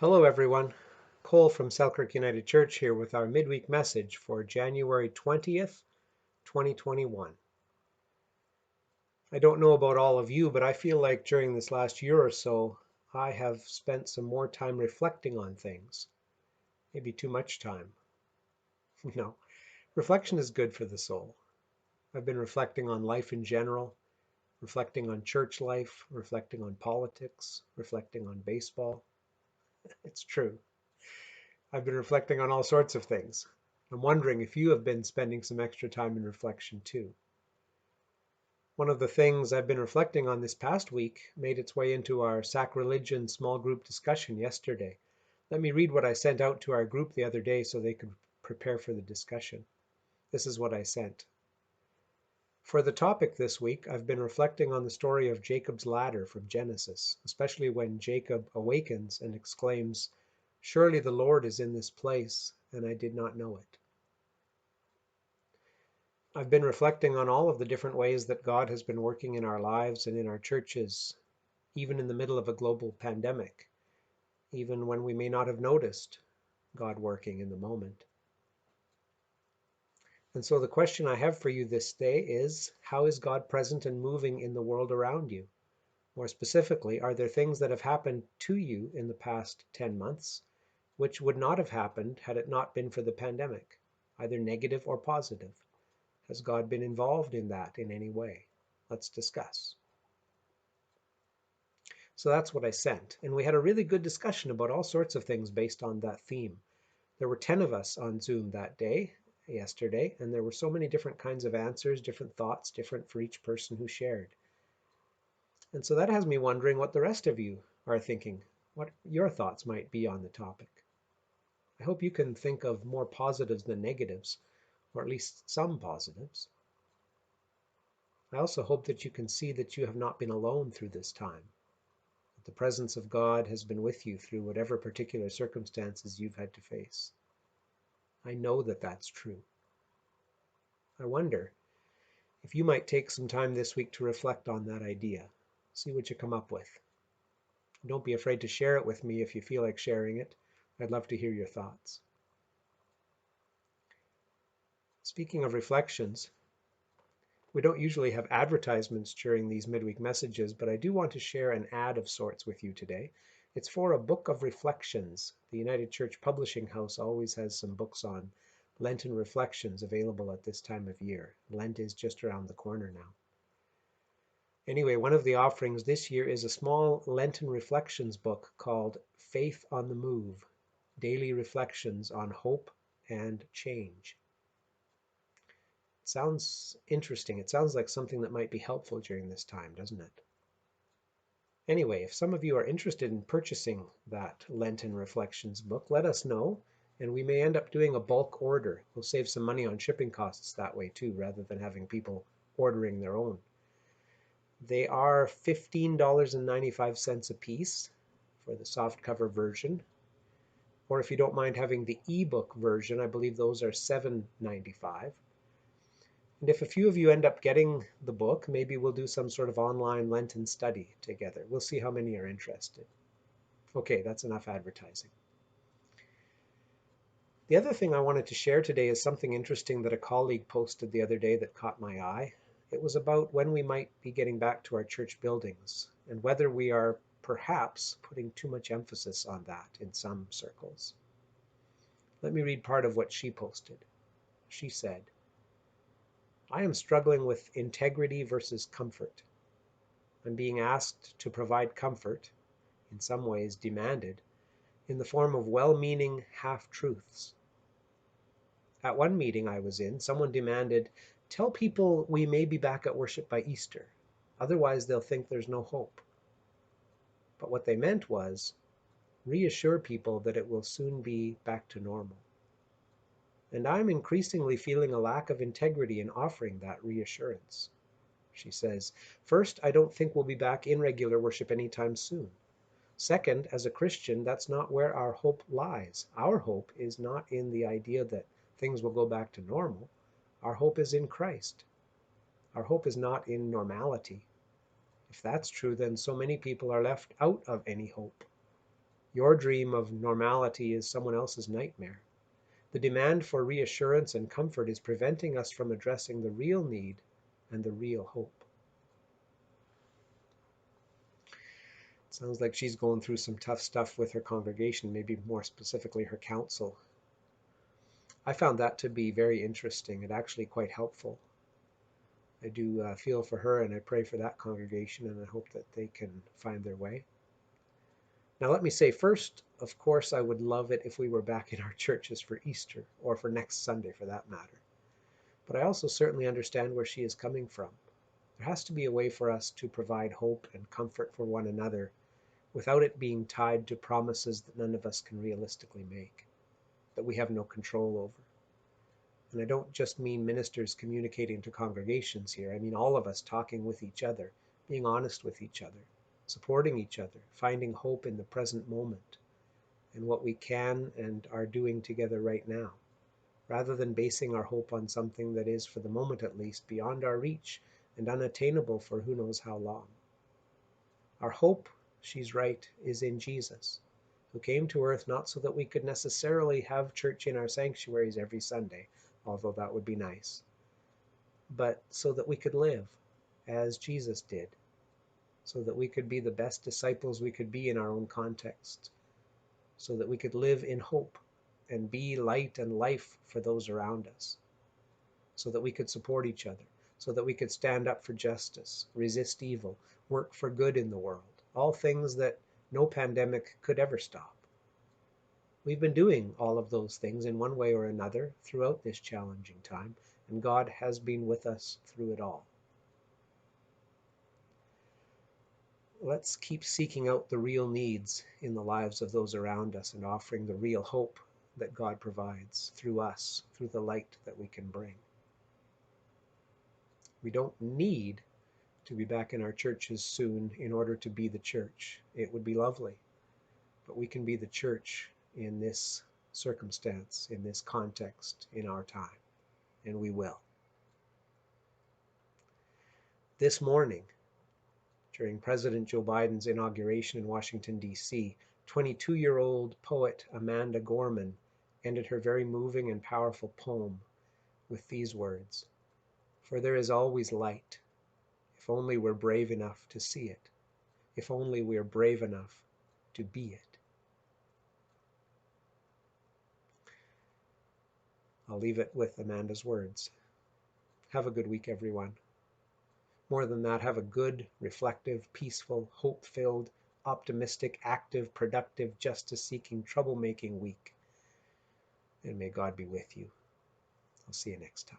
Hello, everyone. Cole from Selkirk United Church here with our midweek message for January 20th, 2021. I don't know about all of you, but I feel like during this last year or so, I have spent some more time reflecting on things. Maybe too much time. No, reflection is good for the soul. I've been reflecting on life in general, reflecting on church life, reflecting on politics, reflecting on baseball. It's true. I've been reflecting on all sorts of things. I'm wondering if you have been spending some extra time in reflection too. One of the things I've been reflecting on this past week made its way into our sacrilegion small group discussion yesterday. Let me read what I sent out to our group the other day so they could prepare for the discussion. This is what I sent. For the topic this week, I've been reflecting on the story of Jacob's ladder from Genesis, especially when Jacob awakens and exclaims, "Surely the Lord is in this place, and I did not know it." I've been reflecting on all of the different ways that God has been working in our lives and in our churches, even in the middle of a global pandemic, even when we may not have noticed God working in the moment. And so the question I have for you this day is, how is God present and moving in the world around you? More specifically, are there things that have happened to you in the past 10 months which would not have happened had it not been for the pandemic, either negative or positive? Has God been involved in that in any way? Let's discuss. So that's what I sent. And we had a really good discussion about all sorts of things based on that theme. There were 10 of us on Zoom that day, yesterday, and there were so many different kinds of answers, different thoughts, different for each person who shared. And so that has me wondering what the rest of you are thinking, what your thoughts might be on the topic. I hope you can think of more positives than negatives, or at least some positives. I also hope that you can see that you have not been alone through this time. The presence of God has been with you through whatever particular circumstances you've had to face. I know that that's true. I wonder if you might take some time this week to reflect on that idea. See what you come up with. Don't be afraid to share it with me if you feel like sharing it. I'd love to hear your thoughts. Speaking of reflections, we don't usually have advertisements during these midweek messages, but I do want to share an ad of sorts with you today. It's for a book of reflections. The United Church Publishing House always has some books on Lenten reflections available at this time of year. Lent is just around the corner now. Anyway, one of the offerings this year is a small Lenten reflections book called Faith on the Move, Daily Reflections on Hope and Change. It sounds interesting. It sounds like something that might be helpful during this time, doesn't it? Anyway, if some of you are interested in purchasing that Lenten Reflections book, let us know, and we may end up doing a bulk order. We'll save some money on shipping costs that way too, rather than having people ordering their own. They are $15.95 a piece for the softcover version, or if you don't mind having the ebook version, I believe those are $7.95. And if a few of you end up getting the book, maybe we'll do some sort of online Lenten study together. We'll see how many are interested. Okay, that's enough advertising. The other thing I wanted to share today is something interesting that a colleague posted the other day that caught my eye. It was about when we might be getting back to our church buildings and whether we are perhaps putting too much emphasis on that in some circles. Let me read part of what she posted. She said, "I am struggling with integrity versus comfort. I'm being asked to provide comfort, in some ways demanded, in the form of well-meaning half-truths. At one meeting I was in, someone demanded, 'Tell people we may be back at worship by Easter. Otherwise they'll think there's no hope.' But what they meant was, reassure people that it will soon be back to normal. And I'm increasingly feeling a lack of integrity in offering that reassurance." She says, "First, I don't think we'll be back in regular worship anytime soon. Second, as a Christian, that's not where our hope lies. Our hope is not in the idea that things will go back to normal. Our hope is in Christ. Our hope is not in normality. If that's true, then so many people are left out of any hope. Your dream of normality is someone else's nightmare. The demand for reassurance and comfort is preventing us from addressing the real need and the real hope. It sounds like she's going through some tough stuff with her congregation, maybe more specifically her council. I found that to be very interesting and actually quite helpful. I do feel for her, and I pray for that congregation, and I hope that they can find their way. Now, let me say first, of course, I would love it if we were back in our churches for Easter, or for next Sunday for that matter. But I also certainly understand where she is coming from. There has to be a way for us to provide hope and comfort for one another without it being tied to promises that none of us can realistically make, that we have no control over. And I don't just mean ministers communicating to congregations here. I mean all of us talking with each other, being honest with each other, supporting each other, finding hope in the present moment and what we can and are doing together right now, rather than basing our hope on something that is, for the moment at least, beyond our reach and unattainable for who knows how long. Our hope, she's right, is in Jesus, who came to earth not so that we could necessarily have church in our sanctuaries every Sunday, although that would be nice, but so that we could live as Jesus did, so that we could be the best disciples we could be in our own context, so that we could live in hope and be light and life for those around us, so that we could support each other, so that we could stand up for justice, resist evil, work for good in the world, all things that no pandemic could ever stop. We've been doing all of those things in one way or another throughout this challenging time, and God has been with us through it all. Let's keep seeking out the real needs in the lives of those around us and offering the real hope that God provides through us, through the light that we can bring. We don't need to be back in our churches soon in order to be the church. It would be lovely, but we can be the church in this circumstance, in this context, in our time, and we will. This morning, during President Joe Biden's inauguration in Washington, D.C., 22-year-old poet Amanda Gorman ended her very moving and powerful poem with these words: "For there is always light, if only we're brave enough to see it, if only we're brave enough to be it." I'll leave it with Amanda's words. Have a good week, everyone. More than that, have a good, reflective, peaceful, hope-filled, optimistic, active, productive, justice-seeking, troublemaking week. And may God be with you. I'll see you next time.